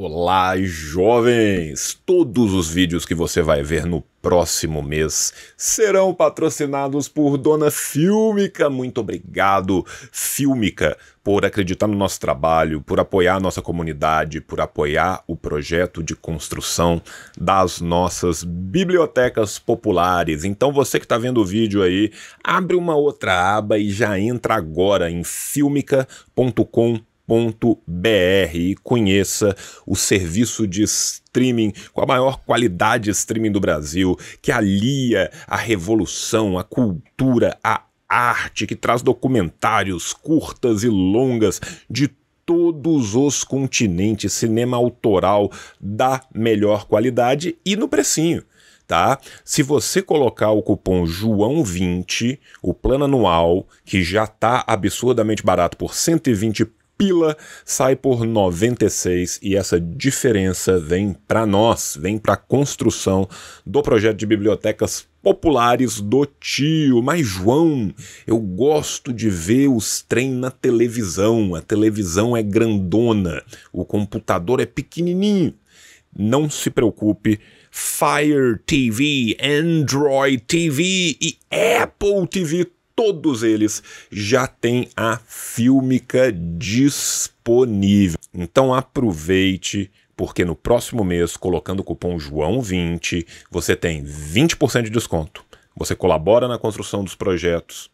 Olá, jovens! Todos os vídeos que você vai ver no próximo mês serão patrocinados por Dona Fílmica. Muito obrigado, Fílmica, por acreditar no nosso trabalho, por apoiar a nossa comunidade, por apoiar o projeto de construção das nossas bibliotecas populares. Então você que está vendo o vídeo aí, abre uma outra aba e já entra agora em filmica.com.br e conheça o serviço de streaming com a maior qualidade de streaming do Brasil, que alia a revolução, a cultura, a arte, que traz documentários curtas e longas de todos os continentes, cinema autoral da melhor qualidade e no precinho. Tá? Se você colocar o cupom JOÃO20, o plano anual, que já tá absurdamente barato por 120 pila, sai por 96 e essa diferença vem para nós, vem para a construção do projeto de bibliotecas populares do tio. Mas João, eu gosto de ver os trem na televisão, a televisão é grandona, o computador é pequenininho. Não se preocupe, Fire TV, Android TV e Apple TV, todos eles já têm a Fílmica disponível. Então aproveite, porque no próximo mês, colocando o cupom JOÃO20, você tem 20% de desconto. Você colabora na construção dos projetos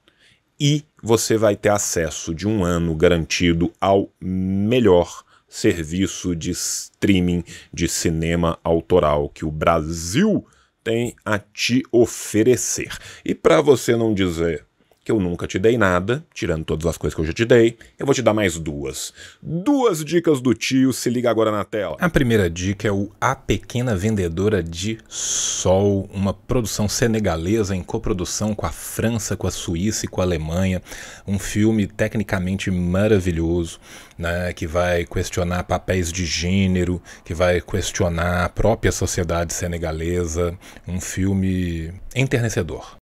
e você vai ter acesso de um ano garantido ao melhor serviço de streaming de cinema autoral que o Brasil tem a te oferecer. E para você não dizer que eu nunca te dei nada, tirando todas as coisas que eu já te dei, eu vou te dar mais duas. Duas dicas do tio, se liga agora na tela. A primeira dica é o A Pequena Vendedora de Sol, uma produção senegalesa em coprodução com a França, com a Suíça e com a Alemanha. Um filme tecnicamente maravilhoso, né, que vai questionar papéis de gênero, que vai questionar a própria sociedade senegalesa. Um filme enternecedor.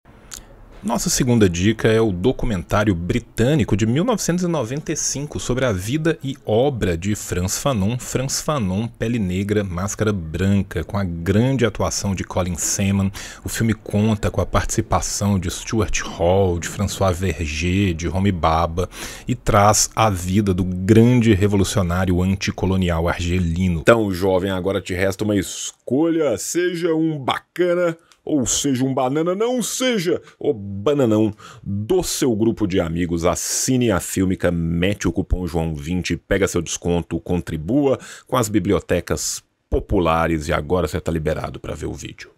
Nossa segunda dica é o documentário britânico de 1995 sobre a vida e obra de Frantz Fanon, Pele Negra, Máscara Branca, com a grande atuação de Colin Seaman. O filme conta com a participação de Stuart Hall, de François Verger, de Homi Bhabha e traz a vida do grande revolucionário anticolonial argelino. Então, jovem, agora te resta uma escolha, seja um bacana ou seja um banana, não seja o bananão do seu grupo de amigos. Assine a Fílmica, mete o cupom JOÃO20, pega seu desconto, contribua com as bibliotecas populares e agora você tá liberado para ver o vídeo.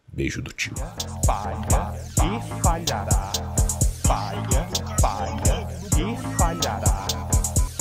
Beijo do tio. Falha e falhará. Falha, falha e falhará.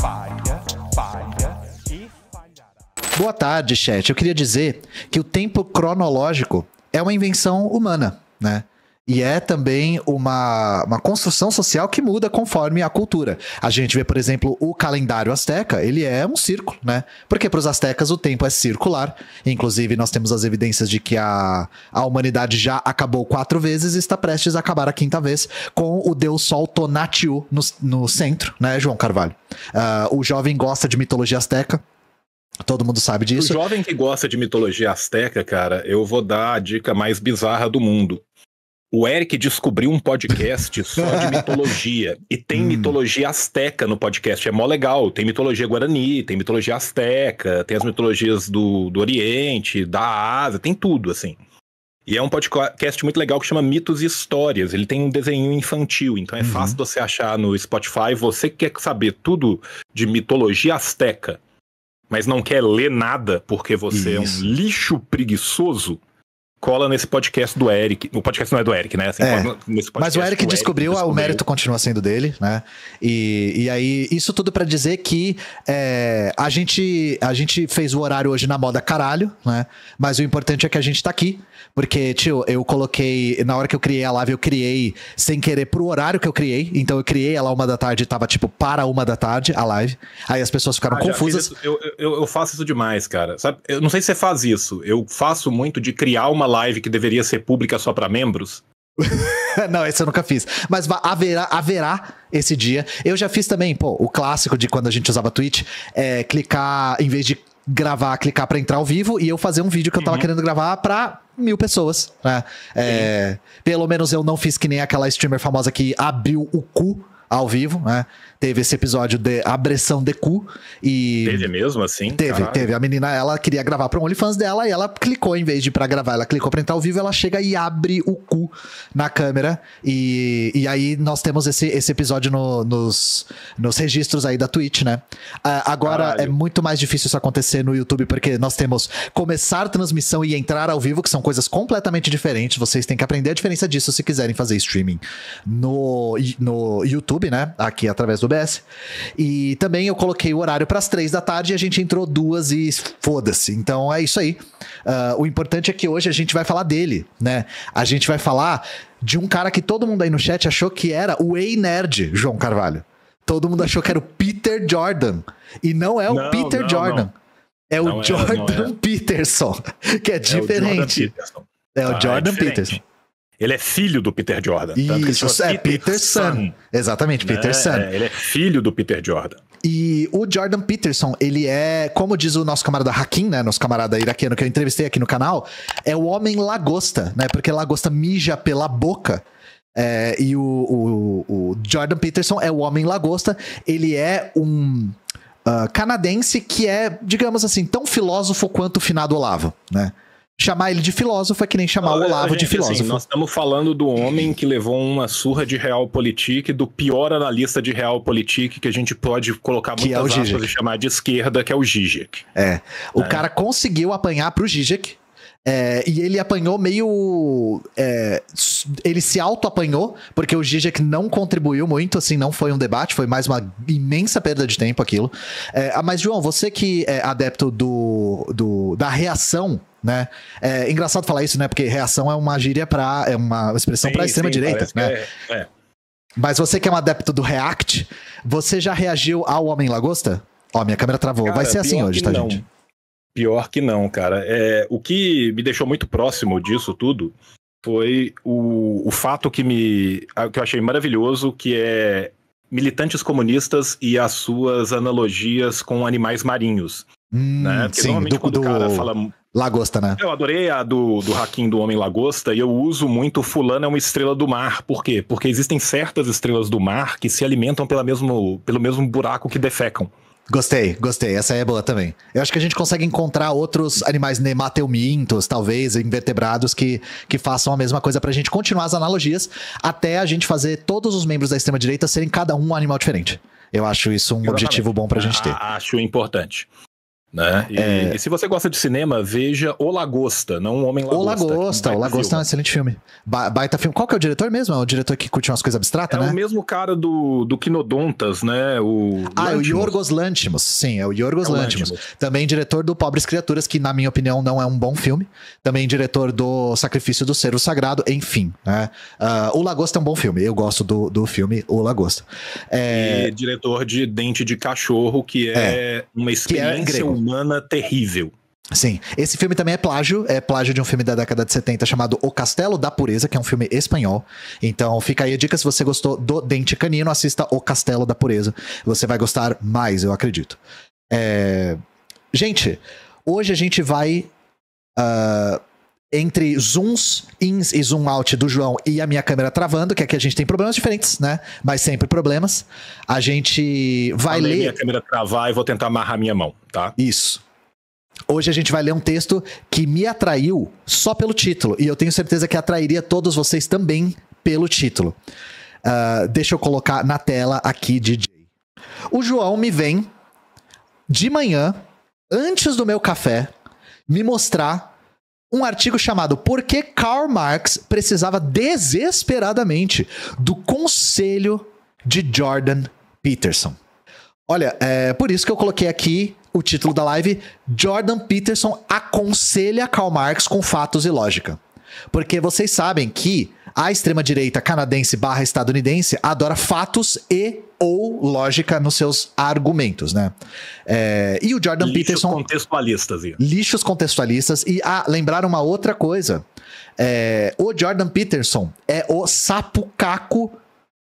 Falha, falha e falhará. Boa tarde, chat. Eu queria dizer que o tempo cronológico é uma invenção humana, né? E é também uma construção social que muda conforme a cultura. A gente vê, por exemplo, o calendário asteca, ele é um círculo, né? Porque para os astecas o tempo é circular. Inclusive, nós temos as evidências de que a humanidade já acabou 4 vezes e está prestes a acabar a 5ª vez, com o deus Sol Tonatiuh no centro, né, João Carvalho? O jovem gosta de mitologia asteca. Todo mundo sabe disso. O jovem que gosta de mitologia asteca, cara, eu vou dar a dica mais bizarra do mundo. O Eric descobriu um podcast só de mitologia. E tem mitologia asteca no podcast. É mó legal. Tem mitologia guarani, tem mitologia asteca, tem as mitologias do Oriente, da Ásia, tem tudo, assim. E é um podcast muito legal que chama Mitos e Histórias. Ele tem um desenho infantil, então é fácil de você achar no Spotify. Você que quer saber tudo de mitologia asteca, mas não quer ler nada porque você é um lixo preguiçoso, cola nesse podcast do Eric. O podcast não é do Eric, né? Assim, nesse podcast mas o Eric descobriu, o mérito continua sendo dele, né? E aí, isso tudo pra dizer que a gente fez o horário hoje na moda caralho, né? Mas o importante é que a gente tá aqui. Porque, tio, eu coloquei... Na hora que eu criei a live, eu criei sem querer pro horário que eu criei. Então eu criei ela 1 da tarde e tava, tipo, para 1 da tarde, a live. Aí as pessoas ficaram confusas. Eu faço isso demais, cara. Sabe? Eu não sei se você faz isso. Eu faço muito de criar uma live que deveria ser pública só pra membros. Não, esse eu nunca fiz. Mas haverá esse dia. Eu já fiz também, pô, o clássico de quando a gente usava Twitch, clicar, em vez de gravar, clicar pra entrar ao vivo e eu fazer um vídeo que eu tava querendo gravar pra 1000 pessoas, né? Pelo menos eu não fiz que nem aquela streamer famosa que abriu o cu ao vivo, né? Teve esse episódio de abressão de cu e... Teve mesmo, assim? Teve. A menina, ela queria gravar pra um OnlyFans dela e ela clicou, em vez de ir pra gravar, ela clicou pra entrar ao vivo, ela chega e abre o cu na câmera e aí nós temos esse episódio nos registros aí da Twitch, né? Agora Caralho. é muito mais difícil isso acontecer no YouTube, porque nós temos começar transmissão e entrar ao vivo, que são coisas completamente diferentes, vocês têm que aprender a diferença disso se quiserem fazer streaming no YouTube, né? Aqui através do OBS. E também eu coloquei o horário para as 3 da tarde e a gente entrou 2 e foda-se. Então é isso aí. O importante é que hoje a gente vai falar dele, né? A gente vai falar de um cara que todo mundo aí no chat achou que era o Ei Nerd, João Carvalho. Todo mundo achou que era o Peter Jordan. E não é o Peter Jordan. É o Jordan Peterson, que é diferente. É o Jordan Peterson. Ele é filho do Peter Jordan. Isso, Peter Son. Exatamente, Peter Son. Ele é filho do Peter Jordan. E o Jordan Peterson, ele é, como diz o nosso camarada Hakim, né? Nosso camarada iraquiano que eu entrevistei aqui no canal, é o homem lagosta, né? Porque lagosta mija pela boca. E o Jordan Peterson é o homem lagosta. Ele é um canadense que é, digamos assim, tão filósofo quanto o finado Olavo, né? Chamar ele de filósofo é que nem chamar o Olavo de filósofo. Assim, nós estamos falando do homem que levou uma surra de Realpolitik, do pior analista de Realpolitik que a gente pode colocar muitas aspas e chamar de esquerda, que é o Zizek. O cara conseguiu apanhar pro Zizek. E ele apanhou meio... ele se auto-apanhou, porque o Zizek não contribuiu muito, assim, não foi um debate, foi mais uma imensa perda de tempo aquilo. Mas, João, você que é adepto da reação, né? É engraçado falar isso, né? Porque reação é uma gíria é uma expressão pra extrema-direita, né? Mas você que é um adepto do React, você já reagiu ao Homem Lagosta? Ó, minha câmera travou. Cara, vai ser assim hoje, tá, gente? Pior que não, cara. O que me deixou muito próximo disso tudo foi o fato que eu achei maravilhoso, que é militantes comunistas e as suas analogias com animais marinhos. Né? Porque sim, normalmente quando o cara fala... Lagosta, né? Eu adorei a do Hakim do Homem Lagosta, e eu uso muito fulano é uma estrela do mar. Por quê? Porque existem certas estrelas do mar que se alimentam pelo mesmo buraco que defecam. Gostei. Essa aí é boa também. Eu acho que a gente consegue encontrar outros animais nemateumintos, talvez, invertebrados, que façam a mesma coisa pra gente continuar as analogias, até a gente fazer todos os membros da extrema-direita serem cada um animal diferente. Eu acho isso um objetivo bom pra gente ter. Acho importante. Né? E se você gosta de cinema, veja O Lagosta, não O Homem Lagosta. O Lagosta é um excelente filme. Baita filme. Qual que é o diretor mesmo? É o diretor que curte umas coisas abstratas, né? É o mesmo cara do Quinodontas, né? É o Yorgos Lanthimos. Sim, é o Yorgos Lanthimos. Também diretor do Pobres Criaturas, que na minha opinião não é um bom filme. Também diretor do Sacrifício do Cervo Sagrado, enfim. Né? O Lagosta é um bom filme. Eu gosto do filme O Lagosta. E diretor de Dente de Cachorro, que é uma experiência humana terrível. Sim, esse filme também é plágio de um filme da década de 70 chamado O Castelo da Pureza, que é um filme espanhol. Então fica aí a dica, se você gostou do Dente Canino, assista O Castelo da Pureza. Você vai gostar mais, eu acredito. Gente, hoje a gente vai entre zooms ins e zoom out do João e a minha câmera travando, que aqui a gente tem problemas diferentes, né? Mas sempre problemas. A gente vai ler... minha câmera travar e vou tentar amarrar minha mão, tá? Isso. Hoje a gente vai ler um texto que me atraiu só pelo título. E eu tenho certeza que atrairia todos vocês também pelo título. Deixa eu colocar na tela aqui, DJ. O João me vem de manhã, antes do meu café, me mostrar um artigo chamado Por que Karl Marx precisava desesperadamente do conselho de Jordan Peterson. Olha, é por isso que eu coloquei aqui o título da live: Jordan Peterson aconselha Karl Marx com fatos e lógica. Porque vocês sabem que a extrema-direita canadense / estadunidense adora fatos ou lógica nos seus argumentos, né? E o Jordan Peterson... Lixos contextualistas. E, lembrar uma outra coisa. O Jordan Peterson é o sapucaco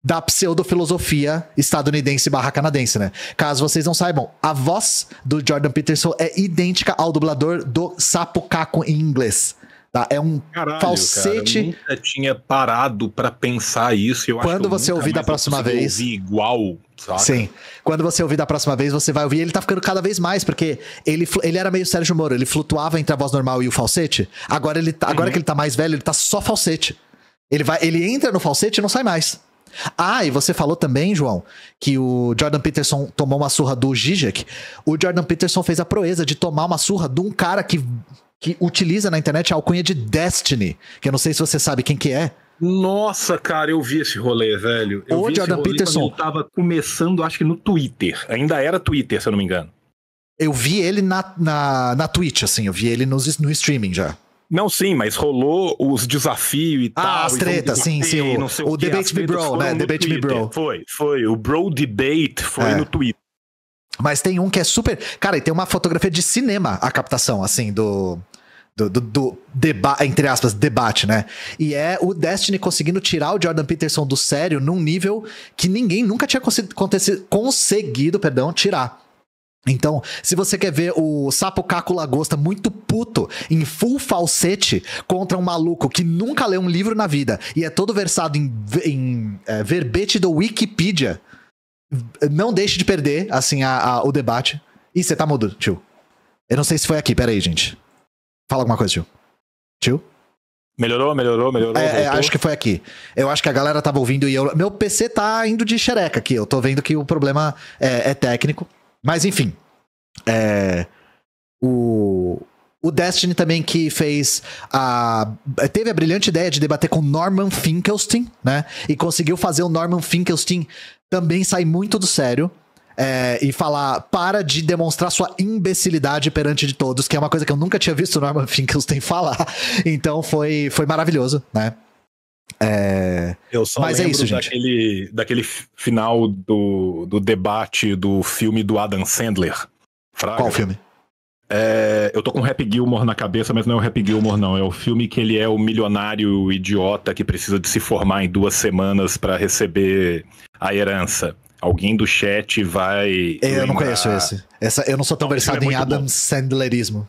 da pseudofilosofia estadunidense / canadense, né? Caso vocês não saibam, a voz do Jordan Peterson é idêntica ao dublador do Sapo Caco em inglês. Tá? É um falsete. Cara, eu nunca tinha parado pra pensar isso. Quando você ouvir da próxima vez. Ouvir igual, saca? Sim. Quando você ouvir da próxima vez, você vai ouvir. Ele tá ficando cada vez mais, porque ele era meio Sérgio Moro. Ele flutuava entre a voz normal e o falsete. Agora que ele tá mais velho, ele tá só falsete. Ele entra no falsete e não sai mais. Ah, e você falou também, João, que o Jordan Peterson tomou uma surra do Zizek. O Jordan Peterson fez a proeza de tomar uma surra de um cara que utiliza na internet a alcunha de Destiny, que eu não sei se você sabe quem que é. Nossa, cara, eu vi esse rolê, velho. Eu vi Jordan esse rolê Peterson. quando ele tava começando, acho que no Twitter. Ainda era Twitter, se eu não me engano. Eu vi ele na Twitch, assim, eu vi ele no streaming já. Não, sim, mas rolou os desafios e tal. As tretas, sim. O Debate Me Bro, né? Debate Me Bro. Foi. O Bro Debate foi no Twitter. Mas tem um que é super... Cara, e tem uma fotografia de cinema, a captação, assim, do debate, entre aspas, debate, né? E é o Destiny conseguindo tirar o Jordan Peterson do sério num nível que ninguém nunca tinha conseguido tirar. Então, se você quer ver o Sapo Caco Lagosta muito puto, em full falsete, contra um maluco que nunca leu um livro na vida, e é todo versado em verbete do Wikipedia, não deixe de perder, assim, o debate. Ih, você tá mudo, tio. Eu não sei se foi aqui, pera aí, gente. Fala alguma coisa, tio. Tio? Melhorou. Acho que foi aqui. Eu acho que a galera tava ouvindo e meu PC tá indo de xereca aqui. Eu tô vendo que o problema é técnico. Mas enfim, o Destiny também que teve a brilhante ideia de debater com Norman Finkelstein, né? E conseguiu fazer o Norman Finkelstein também sair muito do sério e falar, para de demonstrar sua imbecilidade perante de todos, que é uma coisa que eu nunca tinha visto o Norman Finkelstein falar. Então foi maravilhoso, né? Eu só Mas lembro é isso, gente. daquele final do debate do filme do Adam Sandler. Fraga. Qual filme? Eu tô com o Happy Gilmore na cabeça, mas não é o Happy Gilmore, não. É o filme que ele é o milionário idiota que precisa de se formar em 2 semanas pra receber a herança. Alguém do chat vai... Eu não conheço esse. Eu não sou tão versado em Adam Sandlerismo.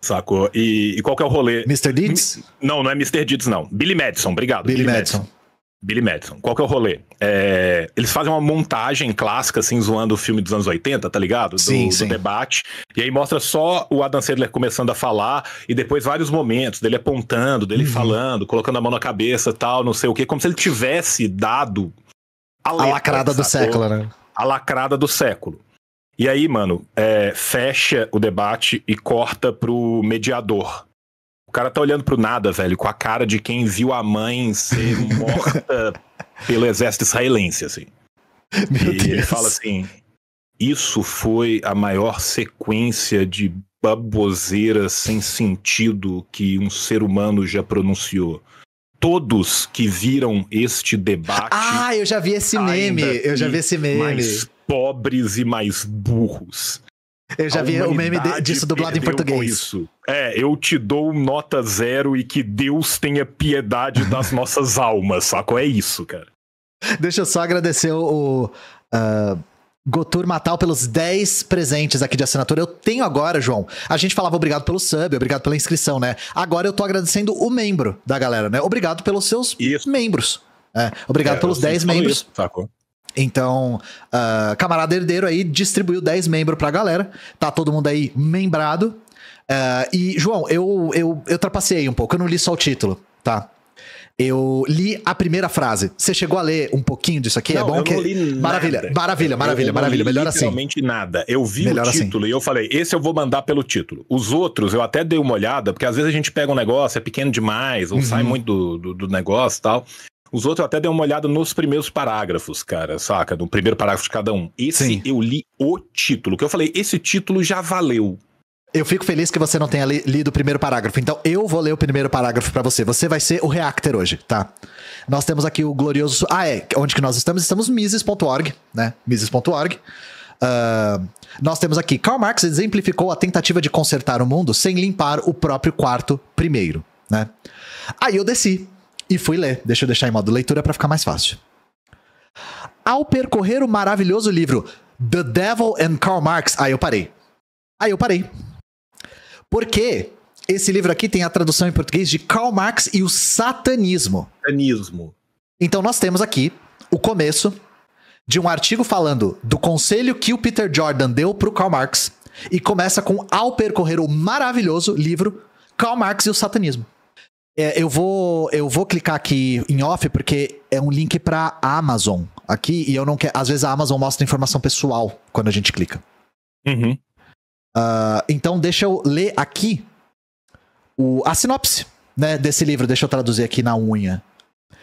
Sacou? E qual que é o rolê? Mr. Deeds? Não é Mr. Deeds, não. Billy Madison, obrigado. Billy Madison. Billy Madison. Qual que é o rolê? Eles fazem uma montagem clássica, assim, zoando o filme dos anos 80, tá ligado? Sim. Do debate. E aí mostra só o Adam Sandler começando a falar, e depois vários momentos dele apontando, dele falando, colocando a mão na cabeça e tal, não sei o quê, como se ele tivesse dado a lacrada do século, né? A lacrada do século. E aí, mano, fecha o debate e corta pro mediador. O cara tá olhando pro nada, velho, com a cara de quem viu a mãe ser morta pelo exército israelense, assim. Meu Deus. Ele fala assim, isso foi a maior sequência de baboseira sem sentido que um ser humano já pronunciou. Todos que viram este debate... Ah, eu já vi esse meme. Mais pobres e mais burros. Eu já vi o meme disso dublado em português. Isso. Eu te dou nota 0 e que Deus tenha piedade das nossas almas, saco? É isso, cara. Deixa eu só agradecer o Gotur Matal pelos 10 presentes aqui de assinatura. Eu tenho agora, João. A gente falava obrigado pelo sub, obrigado pela inscrição, né? Agora eu tô agradecendo o membro da galera, né? Obrigado pelos seus membros. Obrigado pelos 10 membros. Isso, sacou? Então, camarada herdeiro aí distribuiu 10 membros pra galera. Tá todo mundo aí membrado. E, João, eu trapaceei um pouco. Eu não li só o título, tá? Eu li a primeira frase. Você chegou a ler um pouquinho disso aqui? Não, é bom eu que... não li nada. Maravilha. Melhor assim. Literalmente nada. Eu vi Melhor o título e eu falei, esse eu vou mandar pelo título. Os outros, eu até dei uma olhada, porque às vezes a gente pega um negócio, é pequeno demais, ou sai muito do negócio e tal. Os outros eu até dei uma olhada nos primeiros parágrafos, cara, saca? No primeiro parágrafo de cada um. Esse eu li o título, que eu falei, esse título já valeu. Eu fico feliz que você não tenha lido o primeiro parágrafo. Então eu vou ler o primeiro parágrafo pra você. Você vai ser o reactor hoje, tá? Nós temos aqui o glorioso... onde que nós estamos? Estamos no Mises.org, né? Mises.org. Nós temos aqui... Karl Marx exemplificou a tentativa de consertar o mundo sem limpar o próprio quarto primeiro, né? Aí eu desci e fui ler. Deixa eu deixar em modo leitura pra ficar mais fácil. Ao percorrer o maravilhoso livro The Devil and Karl Marx, aí eu parei. Porque esse livro aqui tem a tradução em português de Karl Marx e o Satanismo. Então nós temos aqui o começo de um artigo falando do conselho que o Peter Jordan deu pro Karl Marx e começa com ao percorrer o maravilhoso livro Karl Marx e o Satanismo. Eu vou clicar aqui em off porque é um link pra Amazon aqui e eu não quero. Às vezes a Amazon mostra informação pessoal quando a gente clica. Uhum. Então deixa eu ler aqui a sinopse, né, desse livro. Deixa eu traduzir aqui na unha.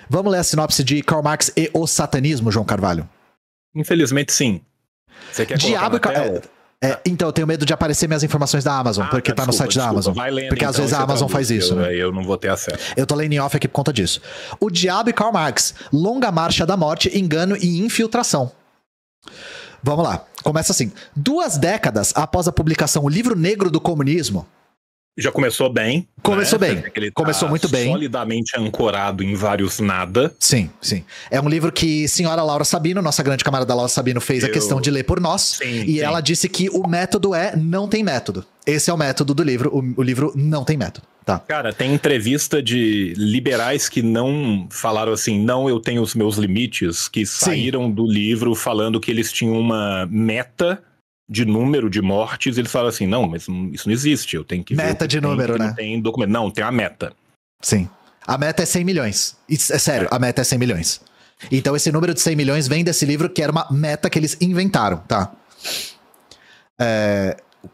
Vamos ler a sinopse de Karl Marx e o Satanismo, João Carvalho? Infelizmente, sim. Você quer Diabo colocar na tela? Então, eu tenho medo de aparecer minhas informações da Amazon, porque tá no site da Amazon. Vai lendo, porque às vezes a Amazon faz isso, né? Eu não vou ter acesso. Eu tô lendo em off aqui por conta disso. O Diabo e Karl Marx, longa marcha da morte, engano e infiltração. Vamos lá. Começa assim. 2 décadas após a publicação O Livro Negro do Comunismo. Já começou bem. Começou bem. Ele Começou muito bem. Solidamente ancorado em vários nada. Sim. É um livro que a senhora Laura Sabino, nossa grande camarada Laura Sabino, fez a questão de ler por nós. Sim. Ela disse que o método não tem método. Esse é o método do livro. O livro não tem método. Tá. Cara, tem entrevista de liberais que não falaram assim, não, eu tenho os meus limites, que saíram do livro falando que eles tinham uma meta de número de mortes, eles falam assim, não, mas isso não existe, eu tenho que ver. Meta de número, né? Não tem documento. Não, tem a meta. Sim. A meta é 100 milhões. Isso, é sério, a meta é 100 milhões. Então esse número de 100 milhões vem desse livro, que era uma meta que eles inventaram, tá?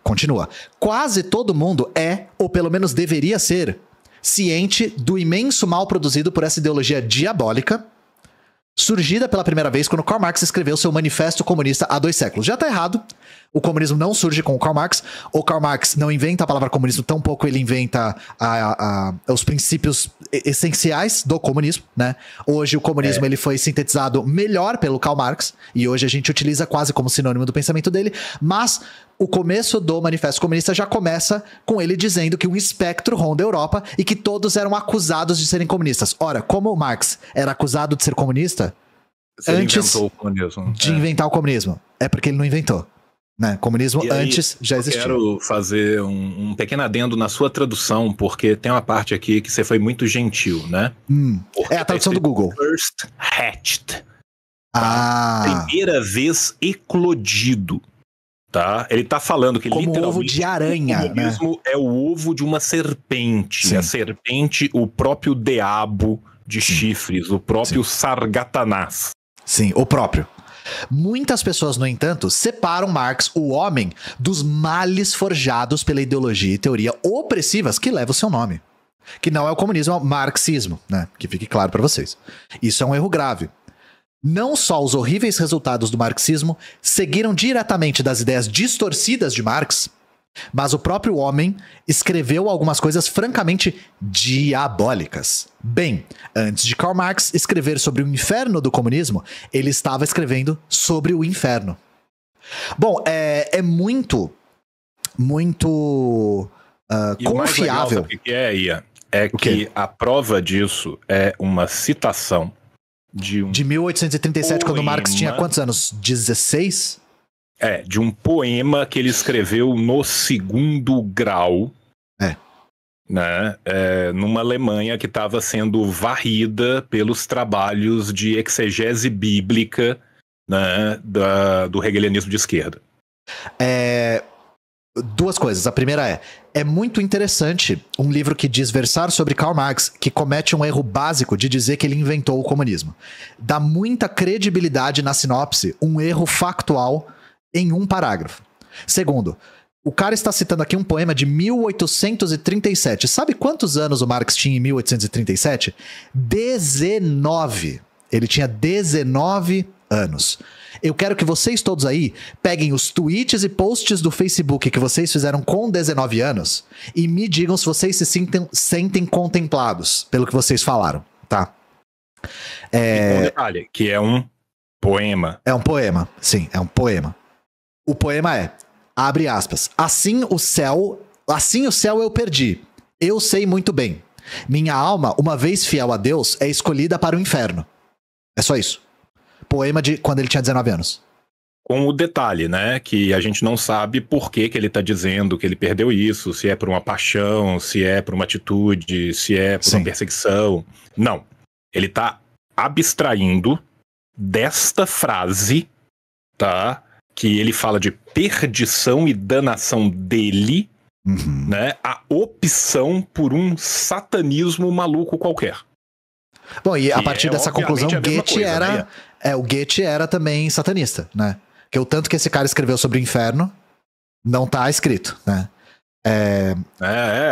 Continua. Quase todo mundo ou pelo menos deveria ser, ciente do imenso mal produzido por essa ideologia diabólica, surgida pela primeira vez quando Karl Marx escreveu seu Manifesto Comunista há 2 séculos. Já tá errado. O comunismo não surge com o Karl Marx. O Karl Marx não inventa a palavra comunismo, tampouco ele inventa os princípios essenciais do comunismo, né? Hoje o comunismo ele foi sintetizado melhor pelo Karl Marx e hoje a gente utiliza quase como sinônimo do pensamento dele, mas o começo do Manifesto Comunista já começa com ele dizendo que um espectro ronda a Europa e que todos eram acusados de serem comunistas. Ora, como o Marx era acusado de ser comunista, antes de inventar o comunismo, é porque ele não inventou. Né? Comunismo aí, antes já existia. Eu quero fazer um pequeno adendo na sua tradução, porque tem uma parte aqui que você foi muito gentil, né? É a tradução do Google. First hatched. Primeira vez eclodido. Tá? Ele tá falando que como literalmente ovo de aranha, o comunismo, né? É o ovo de uma serpente. Sim. A serpente, o próprio diabo de chifres, o próprio Sargatanás. Sim, o próprio. Muitas pessoas, no entanto, separam Marx, o homem, dos males forjados pela ideologia e teoria opressivas que levam o seu nome. Que não é o comunismo, é o marxismo, né? Que fique claro para vocês. Isso é um erro grave. Não só os horríveis resultados do marxismo seguiram diretamente das ideias distorcidas de Marx, mas o próprio homem escreveu algumas coisas francamente diabólicas. Bem, antes de Karl Marx escrever sobre o inferno do comunismo, ele estava escrevendo sobre o inferno. Bom, é muito confiável. O que é, Ian? É que a prova disso é uma citação de 1837, poema, quando Marx tinha quantos anos? 16? De um poema que ele escreveu no 2º grau, né, numa Alemanha que estava sendo varrida pelos trabalhos de exegese bíblica, né, do hegelianismo de esquerda. 2 coisas. A primeira é muito interessante um livro que diz versar sobre Karl Marx, que comete um erro básico de dizer que ele inventou o comunismo. Dá muita credibilidade na sinopse, um erro factual em um parágrafo. Segundo, o cara está citando aqui um poema de 1837. Sabe quantos anos o Marx tinha em 1837? 19. Ele tinha 19 anos. Eu quero que vocês todos aí peguem os tweets e posts do Facebook que vocês fizeram com 19 anos e me digam se vocês se sentem contemplados pelo que vocês falaram, tá? Um detalhe, que é um poema. É um poema, sim, é um poema. O poema abre aspas, assim o céu eu perdi, eu sei muito bem. Minha alma, uma vez fiel a Deus, é escolhida para o inferno. É só isso. Poema de quando ele tinha 19 anos. Com o detalhe, né, que a gente não sabe por que ele tá dizendo que ele perdeu isso, se é por uma paixão, se é por uma atitude, se é por uma perseguição. Não. Ele tá abstraindo desta frase, tá, que ele fala de perdição e danação dele, né, a opção por um satanismo maluco qualquer. Bom, e a partir dessa conclusão, Goethe era... o Goethe era também satanista, né? Que o tanto que esse cara escreveu sobre o inferno não tá escrito, né?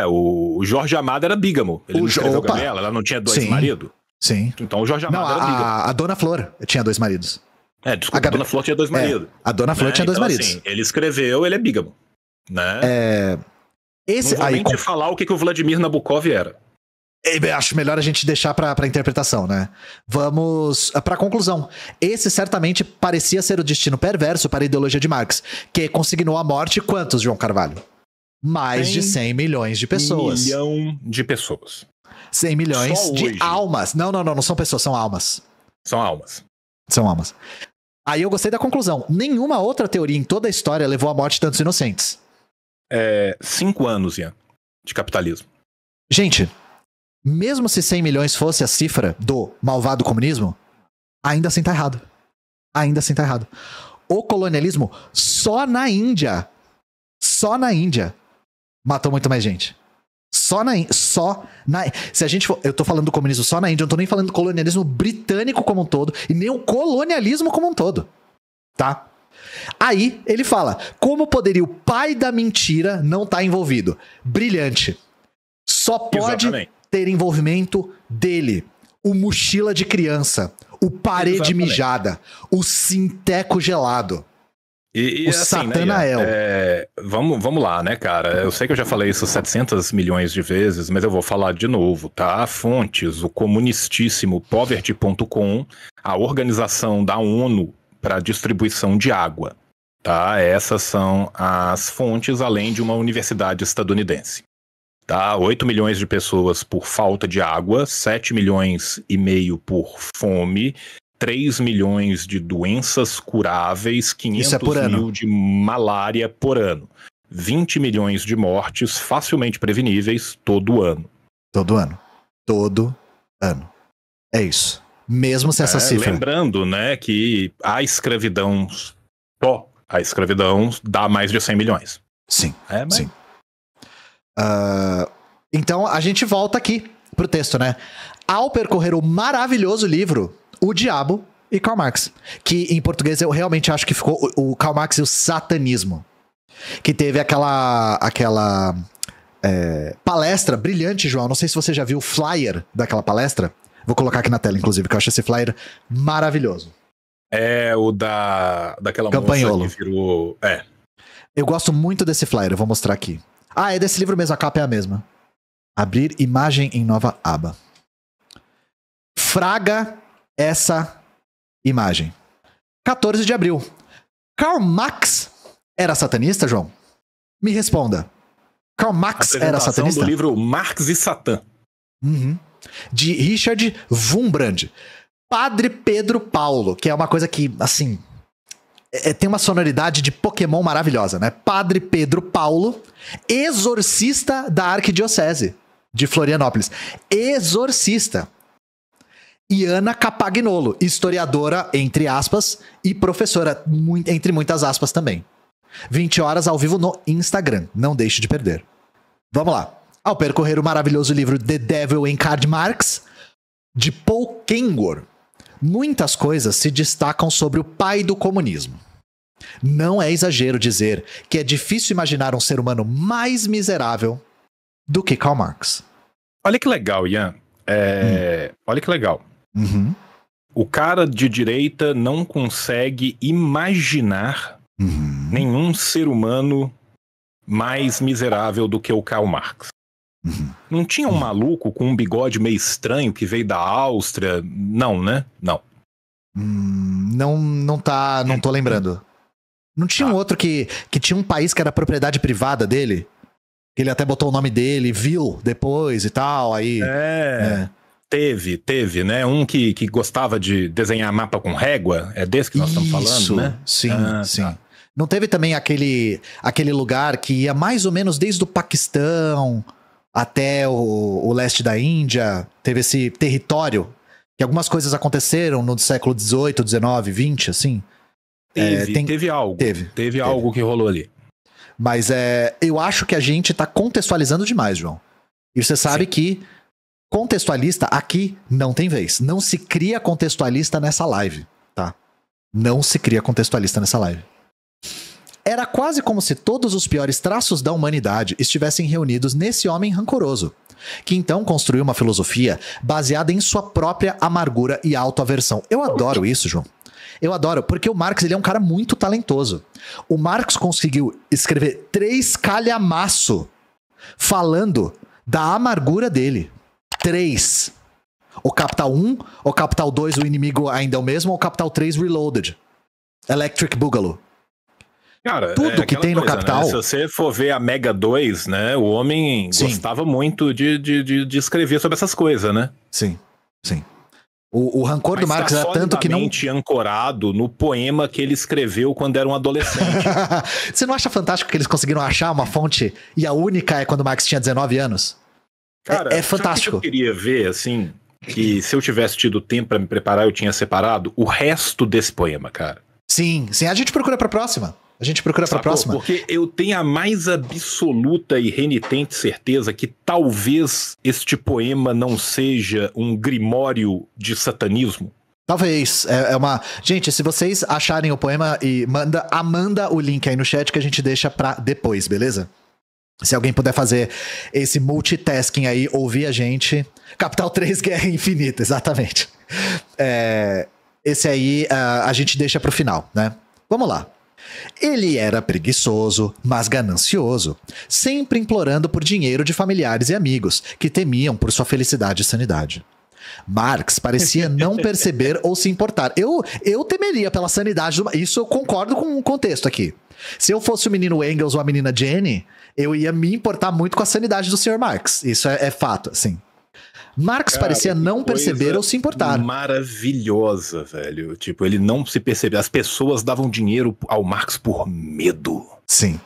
O Jorge Amado era bígamo. Ele não escreveu Gamela, ela não tinha dois maridos? Sim. Então o Jorge Amado era bígamo. A Dona Flor tinha 2 maridos. Desculpa, a Dona Flor tinha 2 maridos. A Dona Flor tinha 2 maridos. Assim, ele escreveu, ele é bígamo. Né? Esse, não vou nem te falar o que o Vladimir Nabokov era. Acho melhor a gente deixar pra interpretação, né? Vamos pra conclusão. Esse certamente parecia ser o destino perverso para a ideologia de Marx, que consignou a morte quantos, João Carvalho? Mais de 100 milhões de pessoas. 1 milhão de pessoas. 100 milhões de almas. Não são pessoas, são almas. São almas. São almas. Aí eu gostei da conclusão. Nenhuma outra teoria em toda a história levou à morte tantos inocentes. 5 anos, Ian, de capitalismo. Gente, mesmo se 100 milhões fosse a cifra do malvado comunismo, ainda assim tá errado. Ainda assim tá errado. O colonialismo só na Índia matou muito mais gente. Se a gente for, eu tô falando do comunismo só na Índia, eu não tô nem falando do colonialismo britânico como um todo e nem o colonialismo como um todo. Tá? Aí ele fala, como poderia o pai da mentira não estar envolvido? Brilhante. Só pode ter envolvimento dele. O mochila de criança, o parede mijada, o sinteco gelado. E o assim, Satanael. Vamos lá, né, cara? Eu sei que eu já falei isso 700 milhões de vezes, mas eu vou falar de novo, tá? Fontes, o comunistíssimo poverty.com, a organização da ONU para distribuição de água, tá? Essas são as fontes, além de uma universidade estadunidense. Tá? 8 milhões de pessoas por falta de água, 7 milhões e meio por fome, 3 milhões de doenças curáveis, 500 mil de malária por ano. 20 milhões de mortes facilmente preveníveis todo ano. Todo ano. É isso. Mesmo se essa cifra... Lembrando, né, que a escravidão dá mais de 100 milhões. Sim, sim. Então a gente volta aqui pro texto, né? Ao percorrer o maravilhoso livro O Diabo e Karl Marx, que em português eu realmente acho que ficou o Karl Marx e o satanismo, que teve aquela palestra brilhante, João. Não sei se você já viu o flyer daquela palestra. Vou colocar aqui na tela, inclusive, que eu acho esse flyer maravilhoso. É o daquela Campanholo. moça que virou... Eu gosto muito desse flyer, eu vou mostrar aqui. É desse livro mesmo, a capa é a mesma. Abrir imagem em nova aba. Fraga essa imagem. 14 de abril. Karl Marx era satanista, João? Me responda. Karl Marx era satanista? Do livro Marx e Satã. De Richard Wurmbrand. Padre Pedro Paulo, que é uma coisa que, assim... tem uma sonoridade de Pokémon maravilhosa, né? Padre Pedro Paulo, exorcista da Arquidiocese de Florianópolis. Exorcista. E Ana Capagnolo, historiadora, entre aspas, e professora, entre muitas aspas também. 20 horas ao vivo no Instagram. Não deixe de perder. Vamos lá. Ao percorrer o maravilhoso livro The Devil in Karl Marx, de Paul Kengor, muitas coisas se destacam sobre o pai do comunismo. Não é exagero dizer que é difícil imaginar um ser humano mais miserável do que Karl Marx. Olha que legal, Ian. Olha que legal. O cara de direita não consegue imaginar nenhum ser humano mais miserável do que o Karl Marx. Não tinha um maluco com um bigode meio estranho que veio da Áustria? Não, né? Não. Não tô lembrando. Não tinha um outro que tinha um país que era propriedade privada dele? Ele até botou o nome dele, viu depois e tal, aí... Teve, né? Um que gostava de desenhar mapa com régua. É desse que nós estamos falando, né? Sim, sim. Tá. Não teve também aquele lugar que ia mais ou menos desde o Paquistão até o leste da Índia? Teve esse território que algumas coisas aconteceram no século XVIII, XIX, XX, assim? Teve algo. Teve algo que rolou ali. Mas eu acho que a gente tá contextualizando demais, João. E você sabe que contextualista aqui não tem vez. Não se cria contextualista nessa live, tá? Não se cria contextualista nessa live. Era quase como se todos os piores traços da humanidade estivessem reunidos nesse homem rancoroso, que então construiu uma filosofia baseada em sua própria amargura e autoaversão. Eu adoro isso, João. Eu adoro, porque o Marx ele é um cara muito talentoso. O Marx conseguiu escrever 3 calhamaço falando da amargura dele. 3. O Capital 1, o Capital 2, o inimigo ainda é o mesmo, ou o Capital 3, Reloaded. Electric Boogaloo. Cara, tudo que tem no Capital. Né? Se você for ver a Mega 2, né? O homem gostava muito de escrever sobre essas coisas, né? Sim. O rancor do Marx era tanto que não... ancorado no poema que ele escreveu quando era um adolescente. Você não acha fantástico que eles conseguiram achar uma fonte e a única é quando o Marx tinha 19 anos? Cara, é fantástico. Eu queria ver, assim, que se eu tivesse tido tempo pra me preparar, eu tinha separado o resto desse poema, cara. Sim. A gente procura pra próxima. Porque eu tenho a mais absoluta e renitente certeza que talvez este poema não seja um grimório de satanismo. Talvez. Gente, se vocês acharem o poema, manda o link aí no chat que a gente deixa pra depois, beleza? Se alguém puder fazer esse multitasking aí, ouvir a gente. Capital 3, Guerra Infinita, exatamente. Esse aí a gente deixa pro final, né? Vamos lá. Ele era preguiçoso, mas ganancioso, sempre implorando por dinheiro de familiares e amigos, que temiam por sua felicidade e sanidade. Marx parecia não perceber ou se importar. Eu temeria pela sanidade do... Isso eu concordo com o contexto aqui. Se eu fosse o menino Engels ou a menina Jenny, eu ia me importar muito com a sanidade do Sr. Marx. Isso é fato, assim. Marx parecia não perceber ou se importar. Maravilhosa, velho. Tipo, ele não se percebia. As pessoas davam dinheiro ao Marx por medo. Sim.